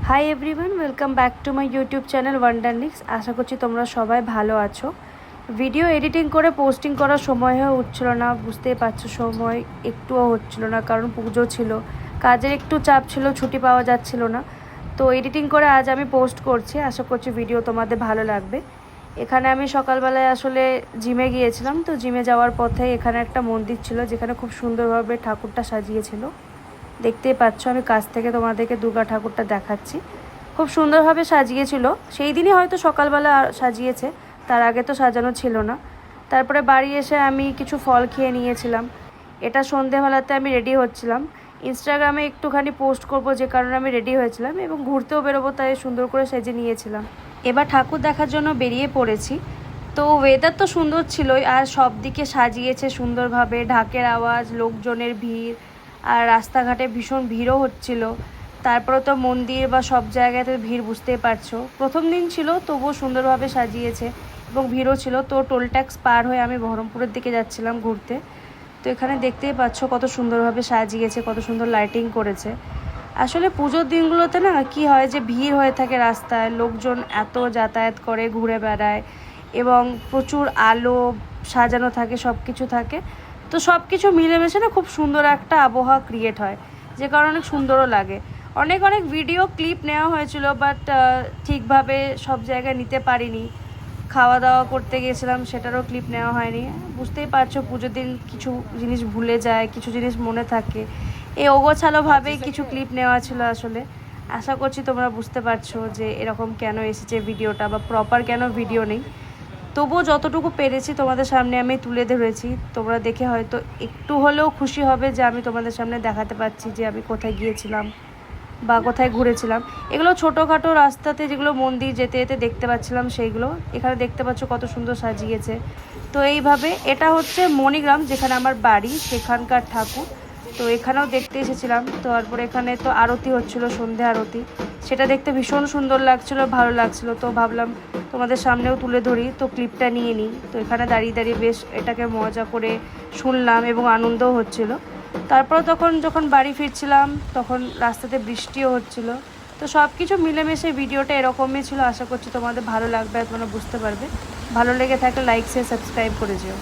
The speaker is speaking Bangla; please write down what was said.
High everyone, welcome back to my YouTube channel Wondernix. আশা করছি তোমরা সবাই ভালো আছো। ভিডিও এডিটিং করে পোস্টিং করার সময় হয়ে উঠছিল না, বুঝতেই পারছো, সময় একটুও হচ্ছিল না, কারণ পুজো ছিল, কাজের একটু চাপ ছিল, ছুটি পাওয়া যাচ্ছিল না। তো এডিটিং করে আজ আমি পোস্ট করছি, আশা করছি ভিডিও তোমাদের ভালো লাগবে। এখানে আমি সকালবেলায় আসলে জিমে গিয়েছিলাম, তো জিমে যাওয়ার পথে এখানে একটা মন্দির ছিল যেখানে খুব সুন্দরভাবে ঠাকুরটা সাজিয়েছিল। দেখতেই পাচ্ছ, আমি কাছ থেকে তোমাদেরকে দুর্গা ঠাকুরটা দেখাচ্ছি। খুব সুন্দরভাবে সাজিয়েছিল, সেই দিনই হয়তো সকালবেলা সাজিয়েছে, তার আগে তো সাজানো ছিল না। তারপরে বাড়ি এসে আমি কিছু ফল খেয়ে নিয়েছিলাম। এটা সন্ধেবেলাতে আমি রেডি হচ্ছিলাম, ইনস্টাগ্রামে একটুখানি পোস্ট করব যে কারণে আমি রেডি হয়েছিলাম, এবং ঘুরতেও বেরোবো, তাই সুন্দর করে সেজে নিয়েছিলাম। এবার ঠাকুর দেখার জন্য বেরিয়ে পড়েছি। তো ওয়েদার তো সুন্দর ছিলই, আর সব দিকে সাজিয়েছে সুন্দরভাবে, ঢাকের আওয়াজ, লোকজনের ভিড়, আর রাস্তাঘাটে ভীষণ ভিড়ও হচ্ছিল। তারপরে তো মন্দির বা সব জায়গাতে ভিড়, বুঝতেই পারছো, প্রথম দিন ছিল তবুও সুন্দরভাবে সাজিয়েছে এবং ভিড়ও ছিল। তো টোল ট্যাক্স পার হয়ে আমি বহরমপুরের দিকে যাচ্ছিলাম ঘুরতে। তো এখানে দেখতেই পাচ্ছ কত সুন্দরভাবে সাজিয়েছে, কত সুন্দর লাইটিং করেছে। আসলে পুজোর দিনগুলোতে না কি হয় যে ভিড় হয়ে থাকে রাস্তায়, লোকজন এত যাতায়াত করে, ঘুরে বেড়ায়, এবং প্রচুর আলো সাজানো থাকে, সব কিছু থাকে। তো সব কিছু মিলেমিশে না খুব সুন্দর একটা আবহাওয়া ক্রিয়েট হয়, যে কারণে অনেক সুন্দরও লাগে। অনেক অনেক ভিডিও ক্লিপ নেওয়া হয়েছিল, বাট ঠিকভাবে সব জায়গায় নিতে পারিনি। খাওয়া দাওয়া করতে গিয়েছিলাম, সেটারও ক্লিপ নেওয়া হয়নি। বুঝতেই পারছো, পুজোর দিন কিছু জিনিস ভুলে যায়, কিছু জিনিস মনে থাকে, এই অগোছালোভাবেই কিছু ক্লিপ নেওয়া ছিল আসলে। আশা করছি তোমরা বুঝতে পারছো যে এরকম কেন এসেছে ভিডিওটা, বা প্রপার কেন ভিডিও নেই। তবুও যতটুকু পেরেছি তোমাদের সামনে আমি তুলে ধরেছি। তোমরা দেখে হয়তো একটু হলেও খুশি হবে যে আমি তোমাদের সামনে দেখাতে পারছি যে আমি কোথায় গিয়েছিলাম বা কোথায় ঘুরেছিলাম। এগুলো ছোটোখাটো রাস্তাতে যেগুলো মন্দির যেতে যেতে দেখতে পাচ্ছিলাম সেইগুলো। এখানে দেখতে পাচ্ছ কত সুন্দর সাজিয়েছে। তো এইভাবে, এটা হচ্ছে মণিগ্রাম যেখানে আমার বাড়ি, সেখানকার ঠাকুর। তো এখানেও দেখতে এসেছিলাম। তো তারপরে এখানে তো আরতি হচ্ছিলো, সন্ধে আরতি, সেটা দেখতে ভীষণ সুন্দর লাগছিলো, ভালো লাগছিলো। তো ভাবলাম তোমাদের সামনেও তুলে ধরি, তো ক্লিপটা নিয়ে নিই। তো এখানে দাঁড়িয়ে দাঁড়িয়ে বেশ এটাকে মজা করে শুনলাম এবং আনন্দও হচ্ছিলো। তারপর যখন বাড়ি ফিরছিলাম, তখন রাস্তাতে বৃষ্টিও হচ্ছিল। তো সব কিছু মিলেমিশে ভিডিওটা এরকমই ছিল। আশা করছি তোমাদের ভালো লাগবে আর তোমরা বুঝতে পারবে। ভালো লেগে থাকলে লাইক শেয়ার সাবস্ক্রাইব করে যেও।